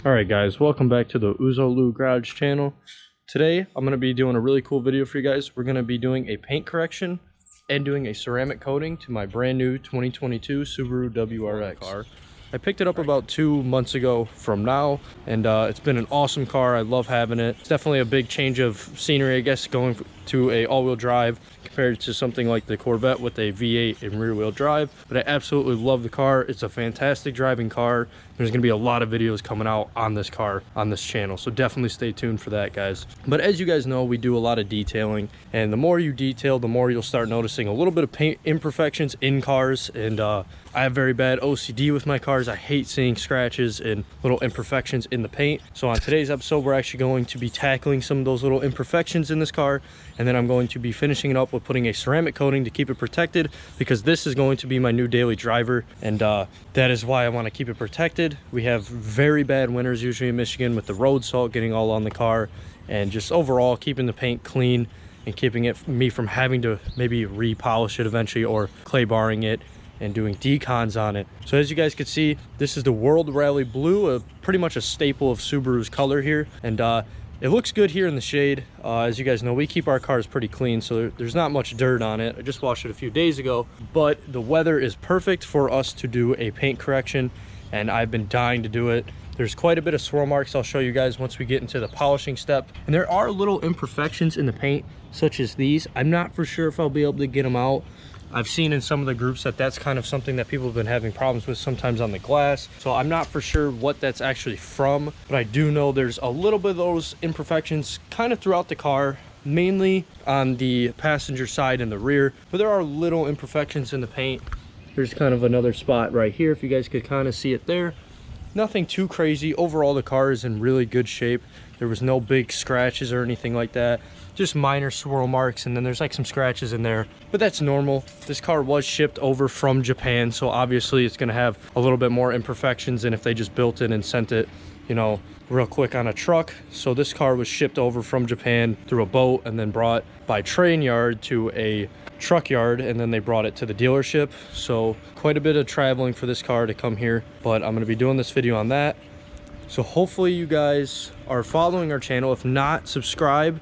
Alright guys, welcome back to the Subaru Garage channel. Today I'm going to be doing a really cool video for you guys. We're going to be doing a paint correction and doing a ceramic coating to my brand new 2022 Subaru WRX car. I picked it up about 2 months ago from now, and it's been an awesome car. I love having it. It's definitely a big change of scenery, I guess, going to a all-wheel drive compared to something like the Corvette with a V8 and rear-wheel drive. But I absolutely love the car. It's a fantastic driving car. There's going to be a lot of videos coming out on this car on this channel, so definitely stay tuned for that, guys. But as you guys know, we do a lot of detailing, and the more you detail, the more you'll start noticing a little bit of paint imperfections in cars. And I have very bad OCD with my cars. I hate seeing scratches and little imperfections in the paint. So on today's episode, we're actually going to be tackling some of those little imperfections in this car, and then I'm going to be finishing it up with putting a ceramic coating to keep it protected, because this is going to be my new daily driver, and that is why I want to keep it protected. We have very bad winters usually in Michigan with the road salt getting all on the car, and just overall keeping the paint clean and keeping me from having to maybe repolish it eventually or clay barring it and doing decons on it. So as you guys can see, this is the World Rally Blue, pretty much a staple of Subaru's color here, and it looks good here in the shade. As you guys know, we keep our cars pretty clean, so there's not much dirt on it. I just washed it a few days ago, but the weather is perfect for us to do a paint correction, and I've been dying to do it. There's quite a bit of swirl marks I'll show you guys once we get into the polishing step, and there are little imperfections in the paint such as these. I'm not for sure if I'll be able to get them out. I've seen in some of the groups that that's kind of something that people have been having problems with sometimes on the glass, so I'm not for sure what that's actually from, but I do know there's a little bit of those imperfections kind of throughout the car, mainly on the passenger side and the rear, but there are little imperfections in the paint. There's kind of another spot right here, if you guys could kind of see it there. Nothing too crazy. Overall, the car is in really good shape. There was no big scratches or anything like that. Just minor swirl marks, and then there's like some scratches in there, but that's normal. This car was shipped over from Japan, so obviously it's going to have a little bit more imperfections than if they just built it and sent it, you know, real quick on a truck. So this car was shipped over from Japan through a boat and then brought by train yard to a truck yard, and then they brought it to the dealership. So quite a bit of traveling for this car to come here, but I'm going to be doing this video on that. So hopefully you guys are following our channel. If not, subscribe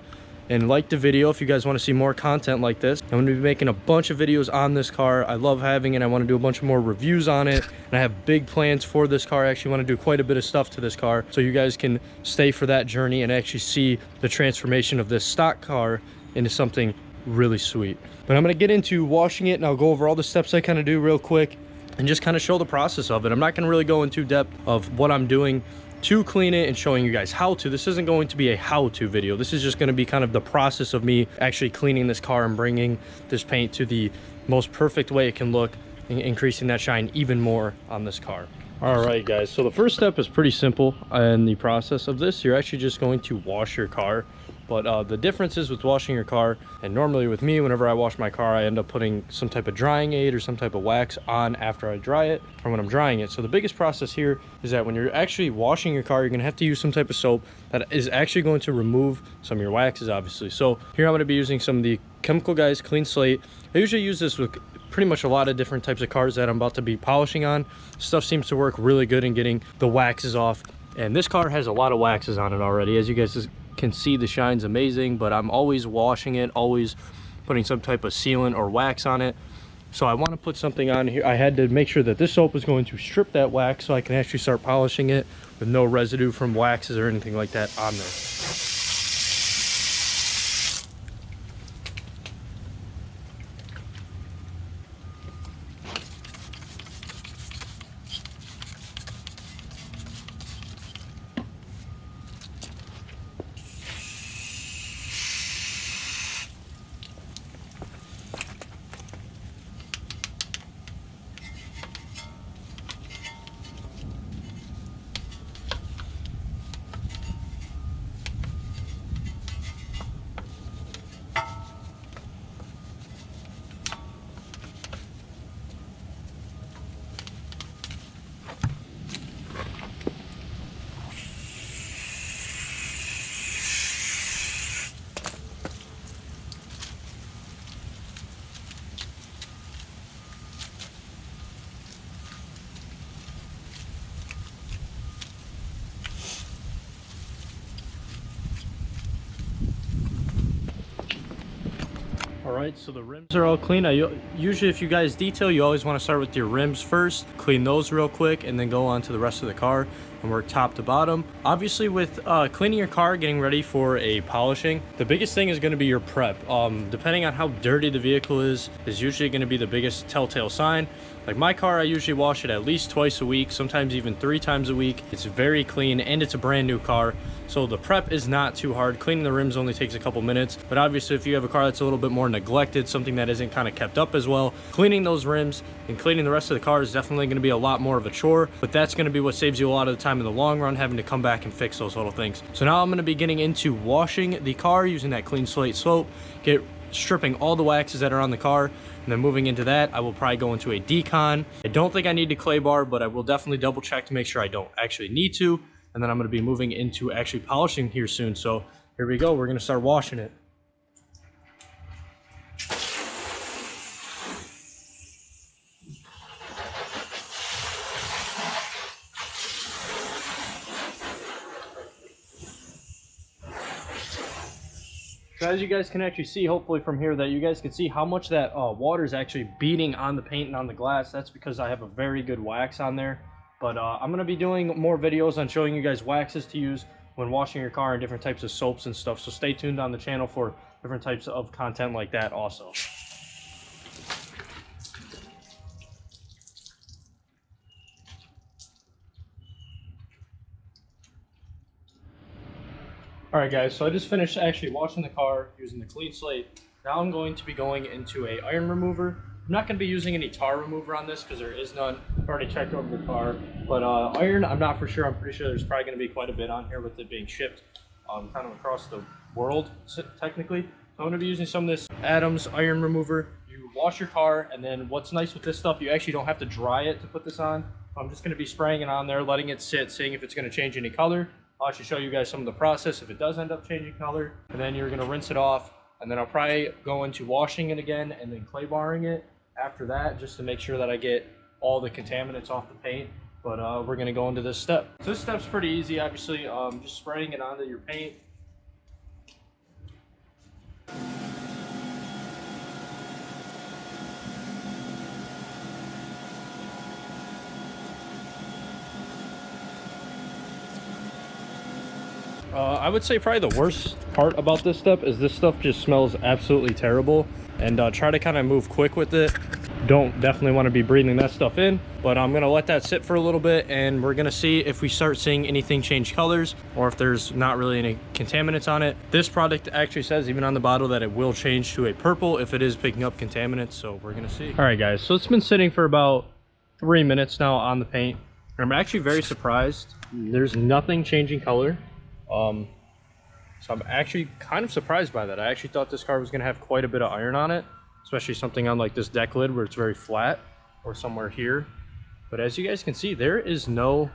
and like the video if you guys want to see more content like this. I'm going to be making a bunch of videos on this car. I love having it. I want to do a bunch of more reviews on it, and I have big plans for this car. I actually want to do quite a bit of stuff to this car, so you guys can stay for that journey and actually see the transformation of this stock car into something really sweet. But I'm going to get into washing it, and I'll go over all the steps I kind of do real quick and just kind of show the process of it. I'm not going to really go into depth of what I'm doing to clean it and showing you guys how to. This isn't going to be a how-to video. This is just going to be kind of the process of me actually cleaning this car and bringing this paint to the most perfect way it can look, and increasing that shine even more on this car. All right, guys, so the first step is pretty simple in the process of this. You're actually just going to wash your car. But the difference is with washing your car, and normally with me, whenever I wash my car, I end up putting some type of drying aid or some type of wax on after I dry it, or when I'm drying it. So the biggest process here is that when you're actually washing your car, you're gonna have to use some type of soap that is actually going to remove some of your waxes, obviously. So here I'm gonna be using some of the Chemical Guys Clean Slate. I usually use this with pretty much a lot of different types of cars that I'm about to be polishing on. Stuff seems to work really good in getting the waxes off, and this car has a lot of waxes on it already. As you guys can see, the shine's amazing, but I'm always washing it, always putting some type of sealant or wax on it. So I want to put something on here. I had to make sure that this soap is going to strip that wax so I can actually start polishing it with no residue from waxes or anything like that on there. Alright, so the rims are all clean. Usually if you guys detail, you always want to start with your rims first, clean those real quick, and then go on to the rest of the car and work top to bottom. Obviously with cleaning your car, getting ready for a polishing, the biggest thing is going to be your prep. Depending on how dirty the vehicle is usually going to be the biggest telltale sign. Like my car, I usually wash it at least twice a week, sometimes even 3 times a week. It's very clean and it's a brand new car, so the prep is not too hard. Cleaning the rims only takes a couple minutes, but obviously if you have a car that's a little bit more neglected, something that isn't kind of kept up as well, cleaning those rims and cleaning the rest of the car is definitely going to be a lot more of a chore, but that's going to be what saves you a lot of the time in the long run, having to come back and fix those little things. So now I'm going to be getting into washing the car using that clean slate soap, stripping all the waxes that are on the car, and then moving into that, I will probably go into a decon. I don't think I need to clay bar, but I will definitely double check to make sure I don't actually need to. And then I'm going to be moving into actually polishing here soon. So here we go. We're going to start washing it. So as you guys can actually see, hopefully from here, that you guys can see how much that water is actually beating on the paint and on the glass. That's because I have a very good wax on there. But I'm going to be doing more videos on showing you guys waxes to use when washing your car and different types of soaps and stuff. So stay tuned on the channel for different types of content like that also. Alright guys, so I just finished actually washing the car using the clean slate. Now I'm going to be going into a iron remover. I'm not going to be using any tar remover on this because there is none. I've already checked over the car. But iron, I'm not for sure. I'm pretty sure there's probably going to be quite a bit on here with it being shipped kind of across the world, technically. So I'm going to be using some of this Adams iron remover. You wash your car, and then what's nice with this stuff, you actually don't have to dry it to put this on. I'm just going to be spraying it on there, letting it sit, seeing if it's going to change any color. I'll actually show you guys some of the process if it does end up changing color. And then you're going to rinse it off, and then I'll probably go into washing it again and then clay barring it after that, just to make sure that I get all the contaminants off the paint. But we're going to go into this step. So this step's pretty easy, obviously. Just spraying it onto your paint. I would say probably the worst part about this step is this stuff just smells absolutely terrible, and try to kind of move quick with it. Don't definitely want to be breathing that stuff in, but I'm going to let that sit for a little bit, and we're going to see if we start seeing anything change colors or if there's not really any contaminants on it. This product actually says even on the bottle that it will change to a purple if it is picking up contaminants, so we're going to see. All right guys, so it's been sitting for about 3 minutes now on the paint. I'm actually very surprised. There's nothing changing color. So I'm actually kind of surprised by that. I actually thought this car was going to have quite a bit of iron on it, especially something on like this deck lid where it's very flat, or somewhere here. But as you guys can see, there is no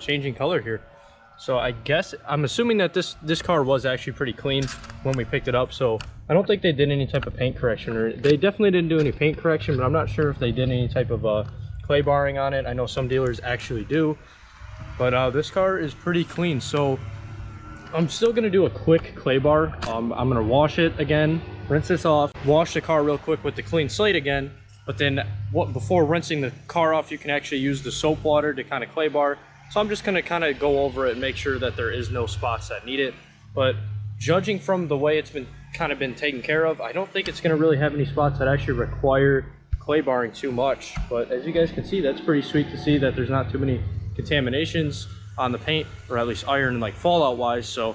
changing color here. So I guess, I'm assuming that this car was actually pretty clean when we picked it up. So I don't think they did any type of paint correction, or they definitely didn't do any paint correction, but I'm not sure if they did any type of clay barring on it. I know some dealers actually do, but this car is pretty clean. So I'm still going to do a quick clay bar. I'm going to wash it again, rinse this off, wash the car real quick with the clean slate again. But then before rinsing the car off, you can actually use the soap water to kind of clay bar. So I'm just going to kind of go over it and make sure that there is no spots that need it. But judging from the way it's been taken care of, I don't think it's going to really have any spots that actually require clay barring too much. But as you guys can see, that's pretty sweet to see that there's not too many contaminations on the paint, or at least iron like fallout wise. So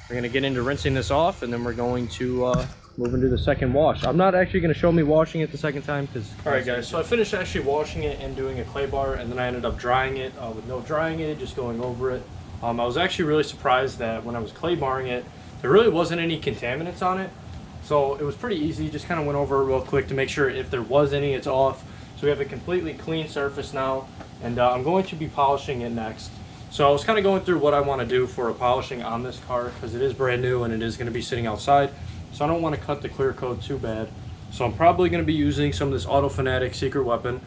we're going to get into rinsing this off, and then we're going to move into the second wash. I'm not actually going to show me washing it the second time because... Alright guys, so I finished actually washing it and doing a clay bar, and then I ended up drying it with no drying aid, just going over it. I was actually really surprised that when I was clay barring it, there really wasn't any contaminants on it. So it was pretty easy, just kind of went over it real quick to make sure if there was any, it's off. So we have a completely clean surface now, and I'm going to be polishing it next. So I was kind of going through what I want to do for a polishing on this car because it is brand new and it is going to be sitting outside. So I don't want to cut the clear coat too bad. So I'm probably going to be using some of this Auto Fanatic Secret Weapon.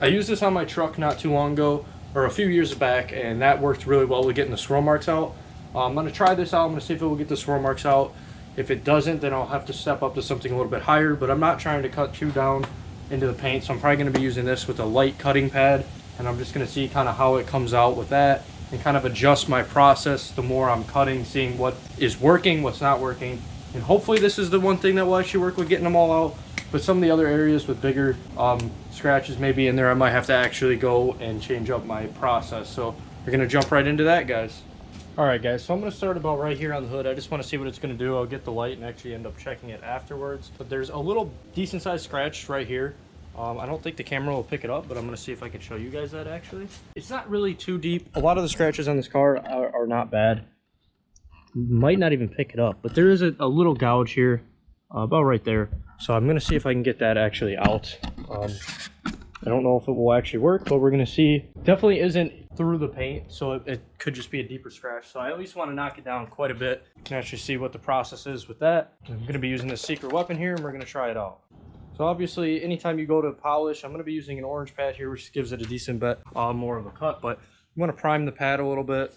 I used this on my truck not too long ago, or a few years back, and that worked really well with getting the swirl marks out. I'm going to try this out. I'm going to see if it will get the swirl marks out. If it doesn't, then I'll have to step up to something a little bit higher, but I'm not trying to cut too down into the paint, so I'm probably going to be using this with a light cutting pad, and I'm just going to see kind of how it comes out with that and kind of adjust my process the more I'm cutting, seeing what is working, what's not working. And hopefully this is the one thing that will actually work with getting them all out. But some of the other areas with bigger scratches maybe in there, I might have to actually go and change up my process. So we're going to jump right into that, guys. All right, guys, so I'm going to start about right here on the hood. I just want to see what it's going to do. I'll get the light and actually end up checking it afterwards. But there's a little decent sized scratch right here. I don't think the camera will pick it up, but I'm going to see if I can show you guys that actually. It's not really too deep. A lot of the scratches on this car are not bad. Might not even pick it up, but there is a little gouge here, about right there. So I'm going to see if I can get that actually out. I don't know if it will actually work, but we're going to see. Definitely isn't through the paint, so it could just be a deeper scratch. So I at least want to knock it down quite a bit. You can actually see what the process is with that. I'm going to be using this secret weapon here, and we're going to try it out. So obviously, anytime you go to polish, I'm going to be using an orange pad here, which gives it a decent bit more of a cut. But you want to prime the pad a little bit.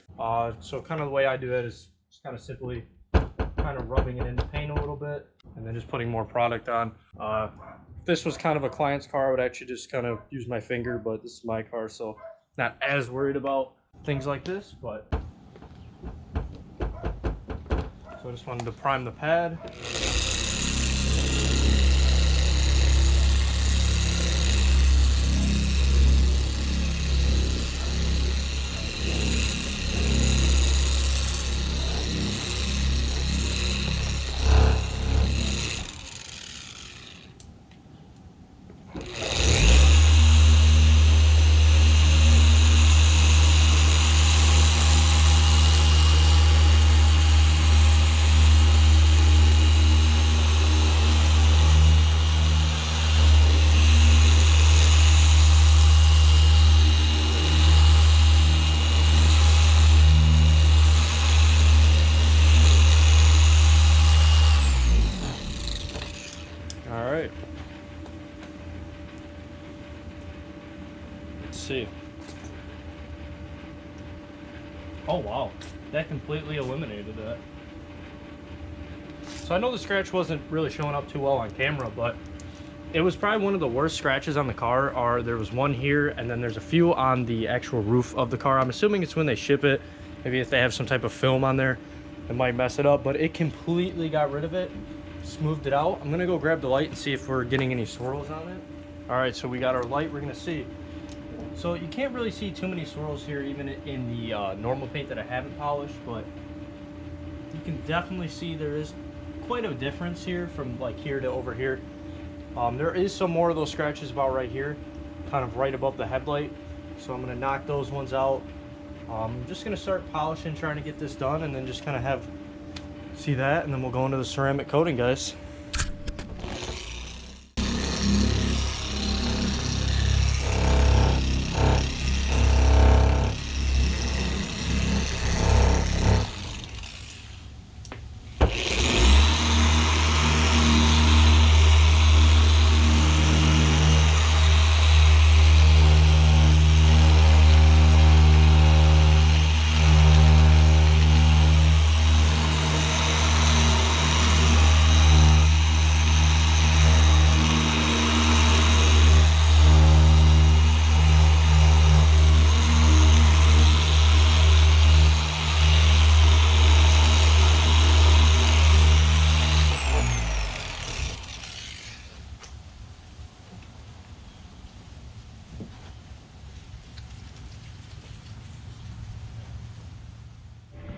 So kind of the way I do it is just kind of simply kind of rubbing it in the paint a little bit, and then just putting more product on. If this was kind of a client's car, I would actually just kind of use my finger, but this is my car, so not as worried about things like this. But so I just wanted to prime the pad. See. Oh wow, that completely eliminated that. So I know the scratch wasn't really showing up too well on camera, but it was probably one of the worst scratches on the car. There was one here, and then there's a few on the actual roof of the car. I'm assuming it's when they ship it. Maybe if they have some type of film on there, it might mess it up, but it completely got rid of it, smoothed it out. I'm gonna go grab the light and see if we're getting any swirls on it. All right, so we got our light, we're gonna see. So you can't really see too many swirls here, even in the normal paint that I haven't polished, but you can definitely see there is quite a difference here from like here to over here. There is some more of those scratches about right here, kind of right above the headlight. So I'm gonna knock those ones out. I'm just gonna start polishing, trying to get this done, and then just kind of see that, and then we'll go into the ceramic coating, guys.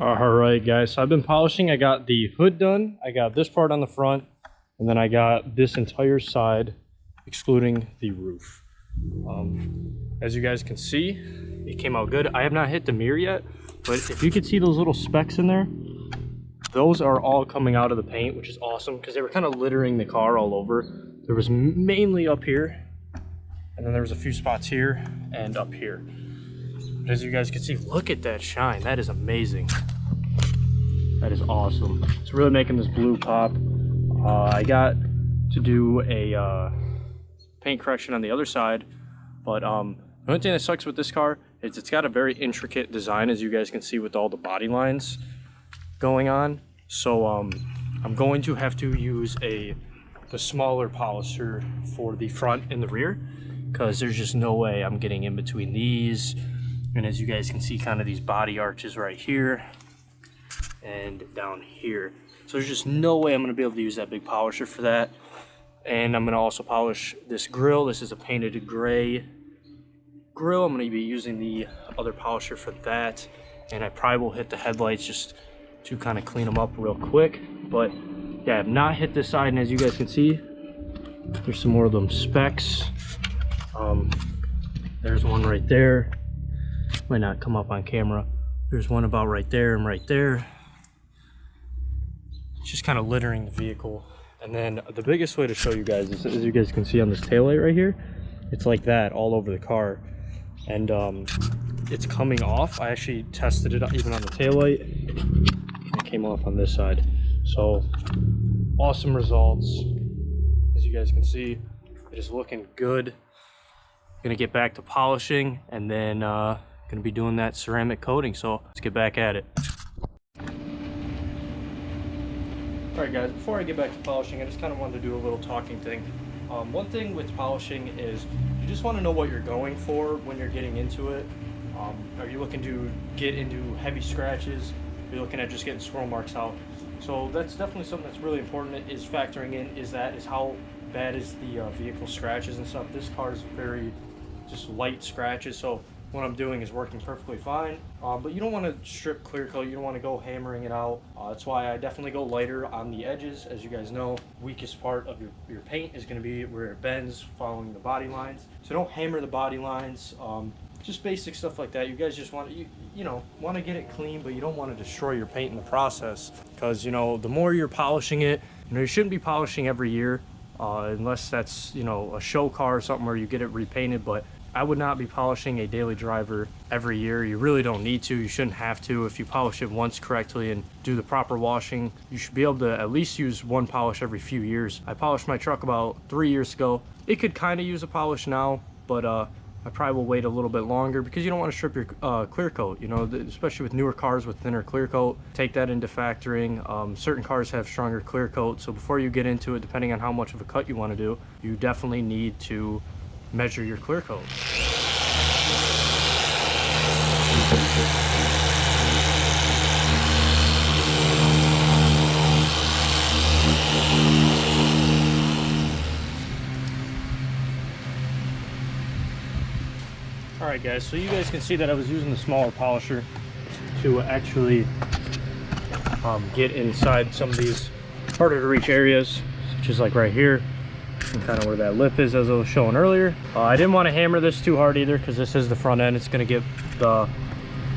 All right, guys, so I've been polishing. I got the hood done, I got this part on the front, and then I got this entire side, excluding the roof. As you guys can see, it came out good. I have not hit the mirror yet, but if you can see those little specks in there, those are all coming out of the paint, which is awesome because they were kind of littering the car all over. There was mainly up here, and then there was a few spots here and up here. But as you guys can see, look at that shine. That is amazing. That is awesome. It's really making this blue pop. I got to do a paint correction on the other side, but the only thing that sucks with this car is it's got a very intricate design, as you guys can see, with all the body lines going on. So I'm going to have to use the smaller polisher for the front and the rear, because there's just no way I'm getting in between these. And as you guys can see, kind of these body arches right here and down here. So there's just no way I'm going to be able to use that big polisher for that. And I'm going to also polish this grille. This is a painted gray grille. I'm going to be using the other polisher for that. And I probably will hit the headlights just to kind of clean them up real quick. But yeah, I have not hit this side, and as you guys can see, there's some more of them specks. There's one right there. Might not come up on camera. There's one about right there and right there. It's just kind of littering the vehicle. And then the biggest way to show you guys is, as you guys can see on this taillight right here, it's like that all over the car. And it's coming off. I actually tested it even on the taillight. It came off on this side. So awesome results. As you guys can see, it is looking good. Gonna get back to polishing, and then gonna be doing that ceramic coating. So let's get back at it. All right guys, before I get back to polishing, I just kind of wanted to do a little talking thing. One thing with polishing is you just want to know what you're going for when you're getting into it. Are you looking to get into heavy scratches? Are you looking at just getting swirl marks out? So that's definitely something that's really important, is factoring in is how bad is the vehicle scratches and stuff. This car is very just light scratches, so what I'm doing is working perfectly fine. But you don't want to strip clear coat, you don't want to go hammering it out. That's why I definitely go lighter on the edges. As you guys know, weakest part of your paint is going to be where it bends following the body lines. So don't hammer the body lines. Just basic stuff like that. You guys just want to get it clean, but you don't want to destroy your paint in the process, because the more you're polishing it, you shouldn't be polishing every year, unless that's a show car or something where you get it repainted. But I would not be polishing a daily driver every year. You really don't need to. You shouldn't have to. If you polish it once correctly and do the proper washing, you should be able to at least use one polish every few years. I polished my truck about 3 years ago. It could kind of use a polish now, but I probably will wait a little bit longer, because you don't want to strip your clear coat, especially with newer cars with thinner clear coat. Take that into factoring. Certain cars have stronger clear coat, so before you get into it, depending on how much of a cut you want to do, you definitely need to measure your clear coat. Alright guys, so you guys can see that I was using the smaller polisher to actually get inside some of these harder to reach areas, such as like right here, and kind of where that lip is, as I was showing earlier. I didn't want to hammer this too hard either, because this is the front end. It's going to get the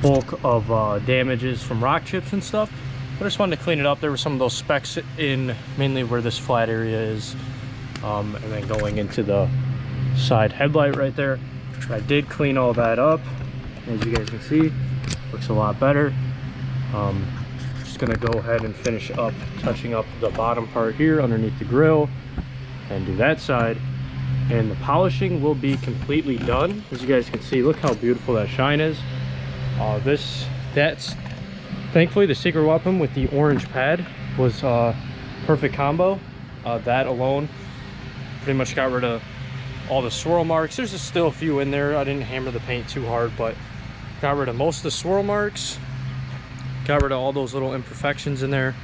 bulk of damages from rock chips and stuff. But I just wanted to clean it up. There were some of those specks in mainly where this flat area is, and then going into the side headlight right there. I did clean all that up. As you guys can see, looks a lot better. Just going to go ahead and finish up touching up the bottom part here underneath the grille, and do that side, and the polishing will be completely done. As you guys can see, look how beautiful that shine is. That's thankfully the secret weapon with the orange pad was perfect combo. That alone pretty much got rid of all the swirl marks. There's still a few in there. I didn't hammer the paint too hard, but got rid of most of the swirl marks, got rid of all those little imperfections in there.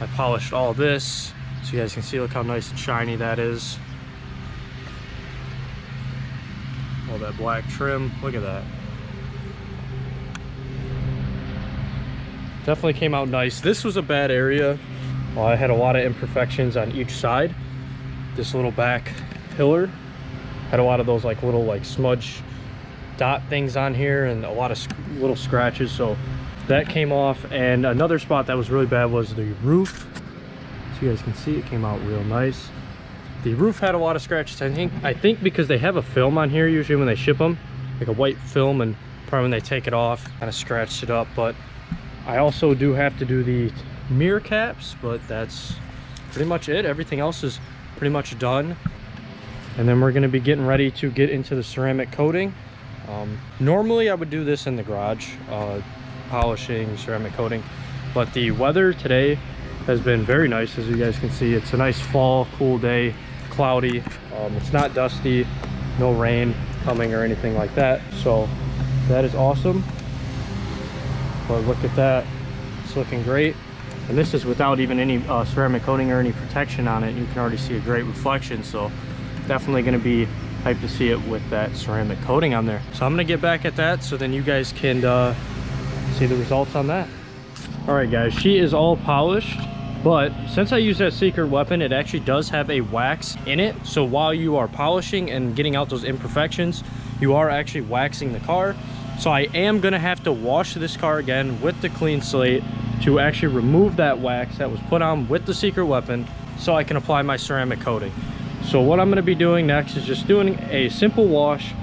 I polished all this, so you guys can see, look how nice and shiny that is. All that black trim, look at that. Definitely came out nice. This was a bad area. I had a lot of imperfections on each side. This little back pillar had a lot of those little smudge dot things on here, and a lot of little scratches, so that came off. And another spot that was really bad was the roof. So you guys can see it came out real nice. The roof had a lot of scratches. I think because they have a film on here usually when they ship them, like a white film, and probably when they take it off kind of scratched it up. But I also do have to do the mirror caps, but that's pretty much it. Everything else is pretty much done, and then we're going to be getting ready to get into the ceramic coating. Normally I would do this in the garage, polishing, ceramic coating, but the weather today has been very nice. As you guys can see, it's a nice fall, cool day, cloudy. It's not dusty, no rain coming or anything like that. So that is awesome. But look at that, it's looking great. And this is without even any ceramic coating or any protection on it. You can already see a great reflection. So definitely going to be hyped to see it with that ceramic coating on there. So I'm going to get back at that so then you guys can see the results on that. All right guys, she is all polished, but since I use that secret weapon, it actually does have a wax in it. So while you are polishing and getting out those imperfections, you are actually waxing the car. So I am going to have to wash this car again with the clean slate to actually remove that wax that was put on with the secret weapon so I can apply my ceramic coating. So what I'm going to be doing next is just doing a simple wash,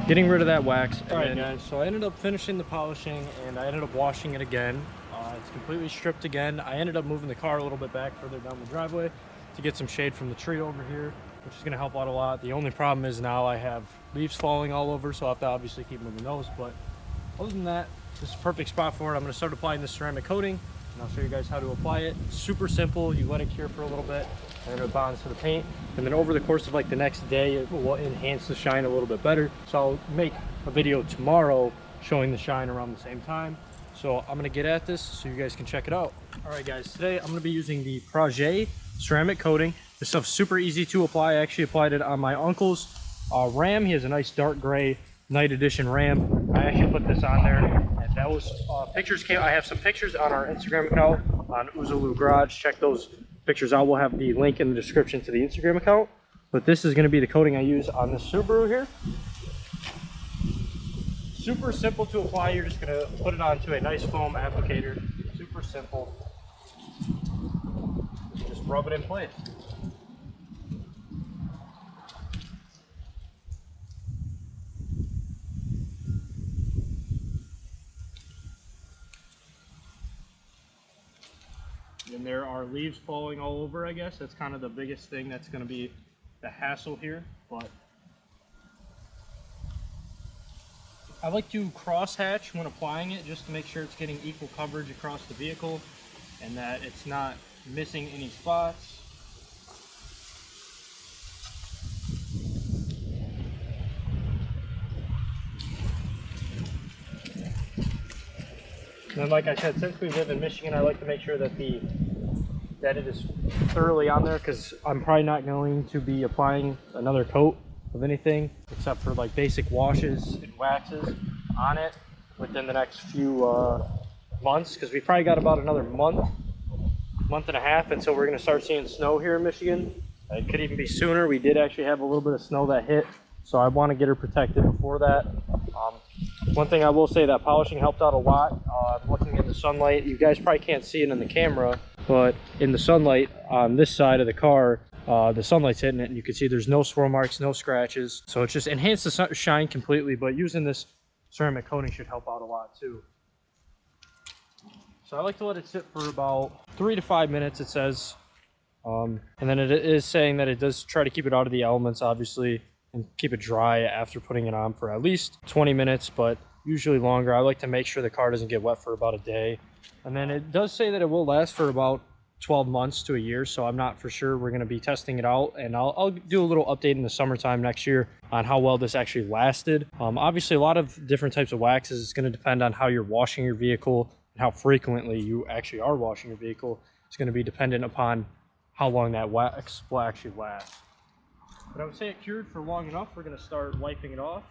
getting rid of that wax. All right guys, so I ended up finishing the polishing and I ended up washing it again. It's completely stripped again. I ended up moving the car a little bit back further down the driveway to get some shade from the tree over here, which is going to help out a lot. The only problem is now I have leaves falling all over, so I have to obviously keep moving those. But other than that, this is a perfect spot for it. I'm going to start applying this ceramic coating, and I'll show you guys how to apply it. It's super simple. You let it cure for a little bit, and it bonds to the paint. And then over the course of like the next day, it will enhance the shine a little bit better. So I'll make a video tomorrow showing the shine around the same time. So I'm going to get at this so you guys can check it out. All right guys, today I'm going to be using the Project ceramic coating. This stuff's super easy to apply. I actually applied it on my uncle's Ram. He has a nice dark gray night edition Ram. I actually put this on there, and that was pictures came. I have some pictures on our Instagram account on Subaruwrx. Check those pictures out. We'll have the link in the description to the Instagram account. But this is going to be the coating I use on this Subaru here. Super simple to apply. You're just going to put it onto a nice foam applicator. Super simple. Just rub it in place. And there are leaves falling all over, I guess. That's kind of the biggest thing that's going to be the hassle here. But I like to cross hatch when applying it just to make sure it's getting equal coverage across the vehicle and that it's not missing any spots. And then like I said, since we live in Michigan, I like to make sure that it is thoroughly on there, because I'm probably not going to be applying another coat of anything except for like basic washes and waxes on it within the next few months, because we probably got about another month and a half until we're going to start seeing snow here in Michigan. It could even be sooner. We did actually have a little bit of snow that hit, so I want to get her protected before that. One thing I will say, that polishing helped out a lot. Looking in the sunlight, you guys probably can't see it in the camera, but in the sunlight on this side of the car, the sunlight's hitting it and you can see there's no swirl marks, no scratches. So it just enhanced the shine completely, but using this ceramic coating should help out a lot too. So I like to let it sit for about 3 to 5 minutes, it says. And then it is saying that it does try to keep it out of the elements, obviously, and keep it dry after putting it on for at least 20 minutes, but usually longer. I like to make sure the car doesn't get wet for about a day. And then it does say that it will last for about 12 months to a year, so I'm not for sure. We're going to be testing it out, and I'll do a little update in the summertime next year on how well this actually lasted. Obviously, a lot of different types of waxes. It's going to depend on how you're washing your vehicle and how frequently you actually are washing your vehicle. It's going to be dependent upon how long that wax will actually last. But I would say it cured for long enough. We're going to start wiping it off.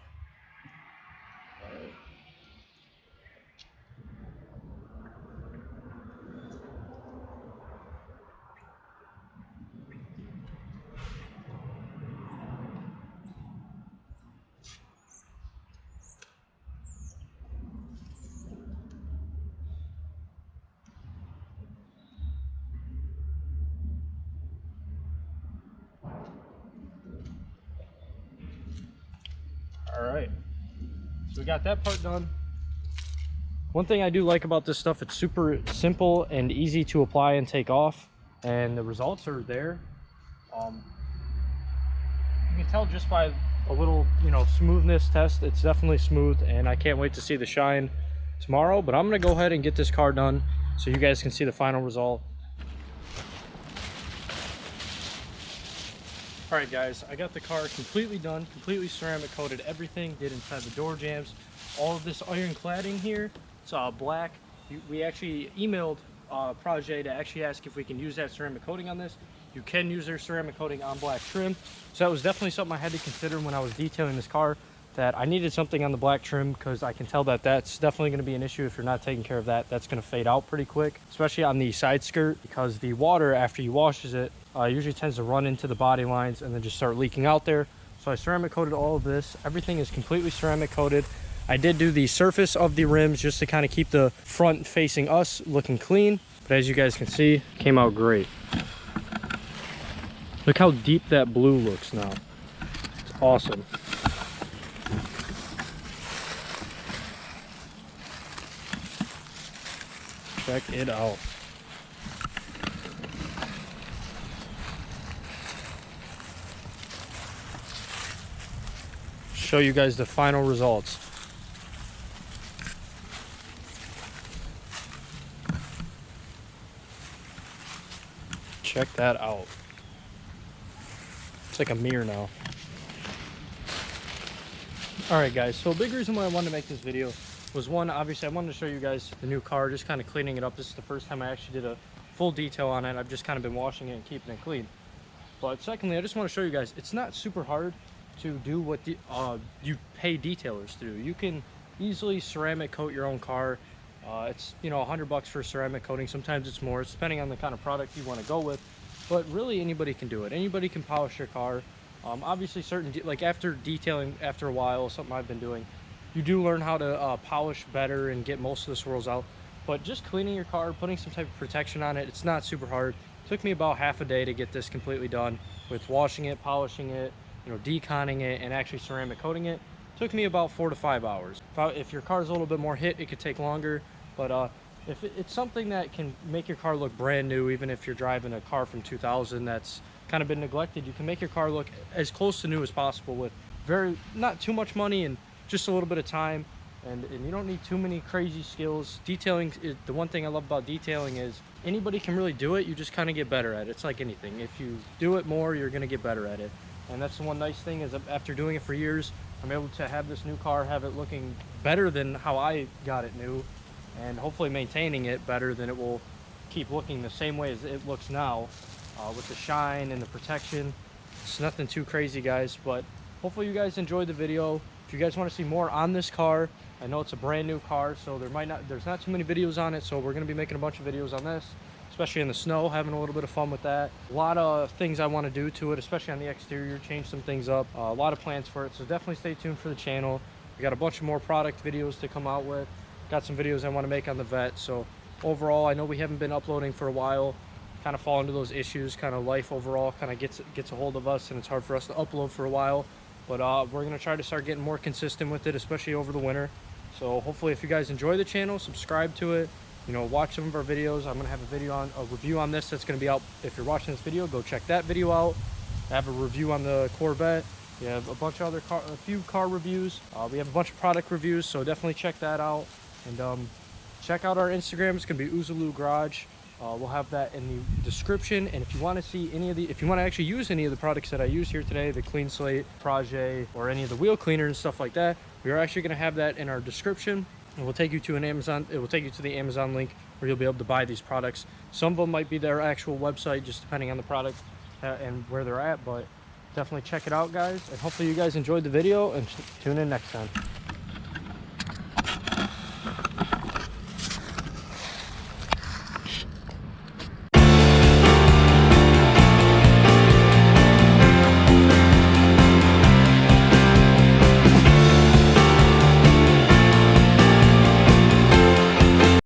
All right, so we got that part done. One thing I do like about this stuff, it's super simple and easy to apply and take off, and the results are there. You can tell just by a little, smoothness test, it's definitely smooth, and I can't wait to see the shine tomorrow. But I'm gonna go ahead and get this car done so you guys can see the final result. All right, guys, I got the car completely done, completely ceramic coated, everything, did inside the door jambs. All of this iron cladding here, it's black. We actually emailed Project to actually ask if we can use that ceramic coating on this. You can use their ceramic coating on black trim. So that was definitely something I had to consider when I was detailing this car, that I needed something on the black trim, because I can tell that that's definitely going to be an issue if you're not taking care of that. That's going to fade out pretty quick, especially on the side skirt, because the water after you washes it usually tends to run into the body lines and then just start leaking out there. So I ceramic coated all of this. Everything is completely ceramic coated. I did do the surface of the rims just to kind of keep the front facing us looking clean, but as you guys can see, came out great. Look how deep that blue looks now. It's awesome. Check it out. Show you guys the final results. Check that out. It's like a mirror now. Alright guys, so a big reason why I wanted to make this video was, one, obviously I wanted to show you guys the new car, just kind of cleaning it up. This is the first time I actually did a full detail on it. I've just kind of been washing it and keeping it clean. But secondly, I just want to show you guys, it's not super hard to do what you pay detailers to do. You can easily ceramic coat your own car. It's, you know, $100 for ceramic coating. Sometimes it's more, it's depending on the kind of product you want to go with. But really anybody can do it. Anybody can polish your car. Obviously like after detailing, after a while, something I've been doing, you do learn how to polish better and get most of the swirls out. But just cleaning your car, putting some type of protection on it, it's not super hard. It took me about half a day to get this completely done, with washing it, polishing it, you know, deconning it, and actually ceramic coating it. It took me about 4 to 5 hours. If your car's a little bit more hit, it could take longer. But if it's something that can make your car look brand new, even if you're driving a car from 2000 that's kind of been neglected, you can make your car look as close to new as possible with not too much money and just a little bit of time. And you don't need too many crazy skills. Detailing, the one thing I love about detailing is anybody can really do it. You just kind of get better at it. It's like anything. If you do it more, you're going to get better at it. And that's the one nice thing, is after doing it for years, I'm able to have this new car, have it looking better than how I got it new, and hopefully maintaining it better than it will keep looking the same way as it looks now, with the shine and the protection. It's nothing too crazy, guys, but hopefully you guys enjoyed the video. If you guys want to see more on this car, I know it's a brand new car, so there's not too many videos on it, so we're going to be making a bunch of videos on this, especially in the snow, having a little bit of fun with that. A lot of things I want to do to it, especially on the exterior, change some things up. A lot of plans for it, so definitely stay tuned for the channel. We got a bunch of more product videos to come out with. Got some videos I want to make on the Vet. So overall, I know we haven't been uploading for a while. Kind of fall into those issues, kind of life overall kind of gets a hold of us, and it's hard for us to upload for a while. But we're going to try to start getting more consistent with it, especially over the winter. So hopefully if you guys enjoy the channel, subscribe to it, you know, watch some of our videos. I'm going to have a review on this that's going to be out. If you're watching this video, go check that video out. I have a review on the Corvette. We have a bunch of a few car reviews. We have a bunch of product reviews, so definitely check that out. And check out our Instagram. It's going to be Subaruwrx. We'll have that in the description. And if you want to see if you want to actually use any of the products that I use here today, the Clean Slate, Project, or any of the wheel cleaner and stuff like that, we are actually going to have that in our description. And we'll take you to it will take you to the Amazon link where you'll be able to buy these products. Some of them might be their actual website, just depending on the product and where they're at, but definitely check it out, guys. And hopefully you guys enjoyed the video, and tune in next time.